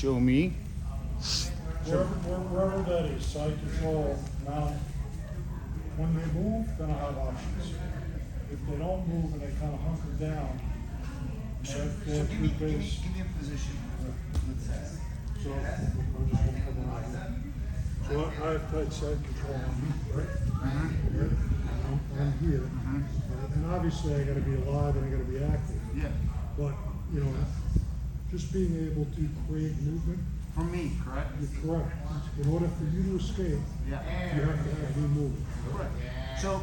show me. Wherever that is, side control. Now, when they move, then I have options. If they don't move and they kind of hunker down, they have good base. Give me a position. Let's say. So, I'm just going to come around here. So I have tight side control on me, right? I'm here. And obviously I got to be alive and I got to be active. Yeah. But, you know, just being able to create movement. For me, correct? You're correct. In order for you to escape, you have to have me moving. Correct. So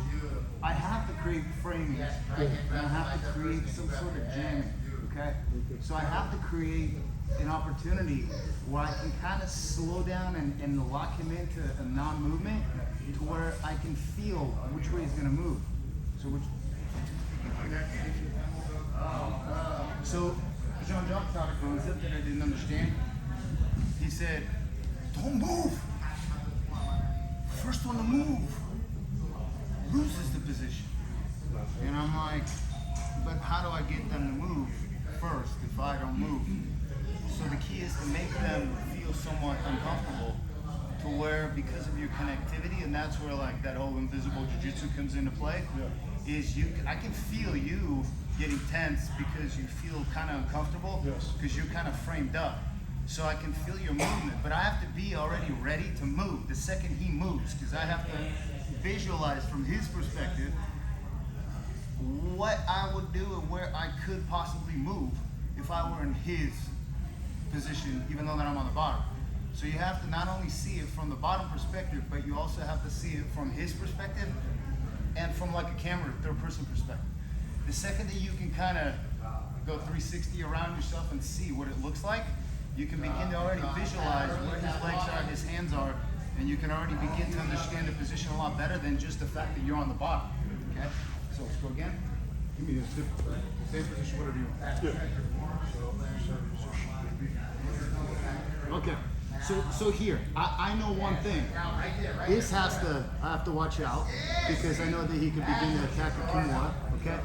I have to create framing, right? And I have to create some sort of jamming, okay? So I have to create an opportunity where I can kind of slow down and lock him into a non-movement to where I can feel which way he's going to move. So Jean-Jacques taught a concept that I didn't understand. He said, don't move. First one to move loses the position. And I'm like, but how do I get them to move first if I don't move? So the key is to make them feel somewhat uncomfortable to where, because of your connectivity, and that's where like that whole invisible jiu-jitsu comes into play, is I can feel you getting tense because you feel kind of uncomfortable because you're kind of framed up. So I can feel your movement, but I have to be already ready to move the second he moves, because I have to visualize from his perspective what I would do and where I could possibly move if I were in his position, even though that I'm on the bottom. So you have to not only see it from the bottom perspective, but you also have to see it from his perspective and from like a camera, third person perspective. The second that you can kind of go 360 around yourself and see what it looks like, you can begin to already visualize where his legs are, his hands are, and you can already begin to understand the position a lot better than just the fact that you're on the bottom. Okay? So let's go again. Give me the same position, whatever you want. Okay. So here, I know one thing. This I have to watch out, because I know that he could begin to attack a Kimura, okay?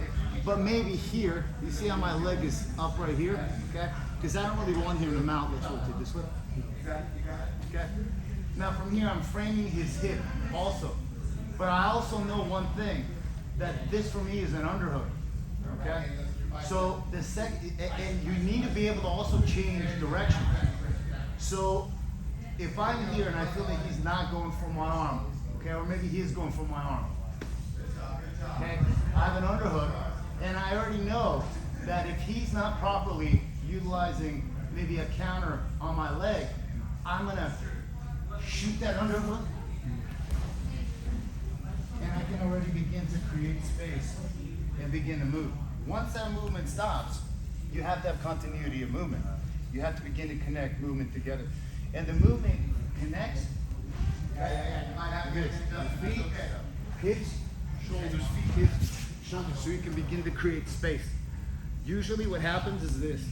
But maybe here, you see how my leg is up right here, okay? Because I don't really want him to mount. Let's rotate this way. Okay? Now from here, I'm framing his hip also. But I also know one thing, that this for me is an underhook, okay? So the second, and you need to be able to also change direction. So if I'm here and I feel that he's not going for my arm, okay, or maybe he is going for my arm, okay, I have an underhook, and I already know that if he's not properly utilizing maybe a counter on my leg, I'm gonna shoot that underhook, and I can already begin to create space and begin to move. Once that movement stops, you have to have continuity of movement. You have to begin to connect movement together. And the movement connects, feet, hips, shoulders, feet, hips, shoulders, so you can begin to create space. Usually what happens is this.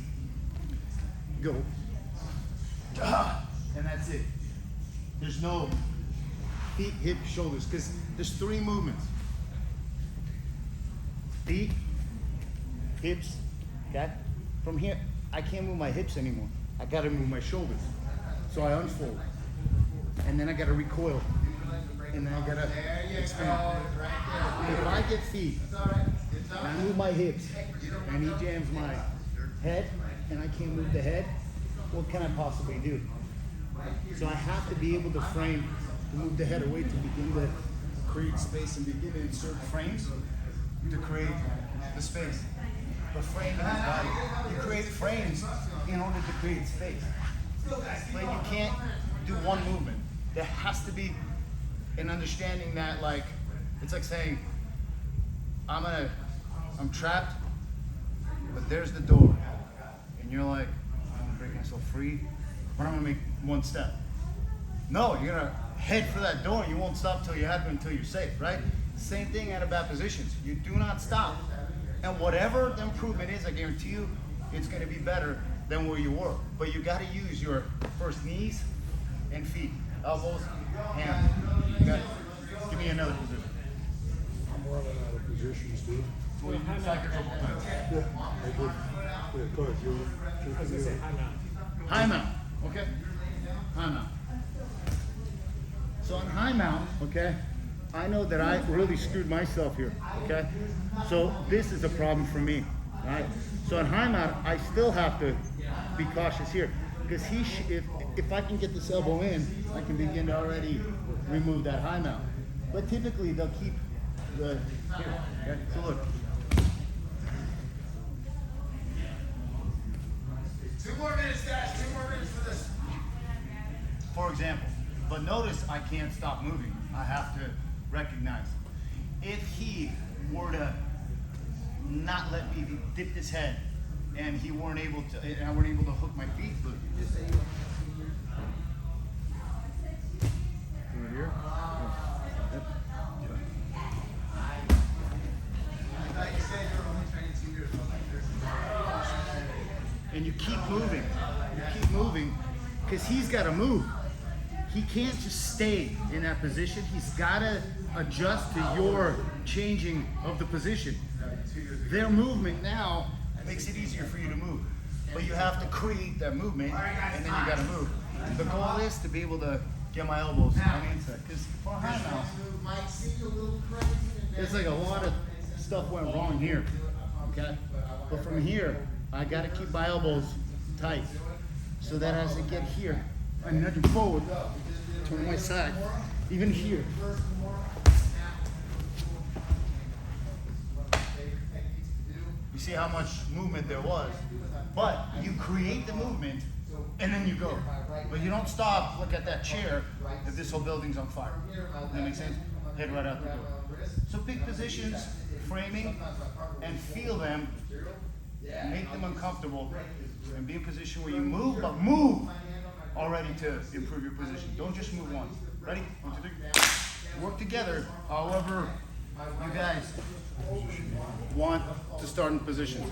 Go. And that's it. There's no feet, hips, shoulders, because there's three movements. Feet, hips, okay? From here, I can't move my hips anymore. I gotta move my shoulders. So I unfold. And then I gotta recoil. And then I gotta expand. If I get feet, and I move my hips, and he jams my head, and I can't move the head, what can I possibly do? So I have to be able to frame, to move the head away, to begin to create space and begin to insert frames to create the space. But framing is body. You create frames in order to create space. But you can't do one movement. There has to be an understanding that, like, it's like saying, I'm trapped, but there's the door. And you're like, I'm gonna break myself free, but I'm gonna make one step. No, you're gonna head for that door and you won't stop till you have it until you're safe, right? Same thing out of bad positions. You do not stop. And whatever the improvement is, I guarantee you, it's gonna be better than where you were. But you gotta use your first knees and feet, elbows, hands. You gotta, give me another position. I'm running out of positions, dude. Well, you can cycle a couple times. Yeah, I did. Yeah, go ahead. I was gonna say high mount. High mount. Okay? High mount. So on high mount, okay, I know that I really screwed myself here, okay? So this is a problem for me, right? So on high mount, I still have to be cautious here because if I can get this elbow in, I can begin to already remove that high mount. But typically they'll keep the here, okay? So look. 2 more minutes, guys. 2 more minutes for this. For example, but notice I can't stop moving. I have to recognize. If he were to not let me dip his head and he weren't able to, and I weren't able to hook my feet, look. Right here. Yep. I thought you said you were only training 2 years. I was like, there's And you keep moving. You keep moving because he's got to move. He can't just stay in that position. He's got to adjust to your changing of the position. Their movement now makes it easier for you to move. But you have to create that movement, and then you got to move. The goal is to be able to get my elbows on the inside. Because for high mount, might seem a little crazy. it's like a lot of stuff went wrong here, okay? But from here, I got to keep my elbows tight so that as I get here, I'm nudging forward, turn my side, even here. You see how much movement there was, but you create the movement and then you go. But you don't stop, look at that chair if this whole building's on fire. That makes sense? Head right out the door. So pick positions, framing, and feel them, make them uncomfortable, and be in a position where you move, but move already to improve your position. Don't just move once. Ready? 1, 2, 3. Work together, however you guys want to start in positions.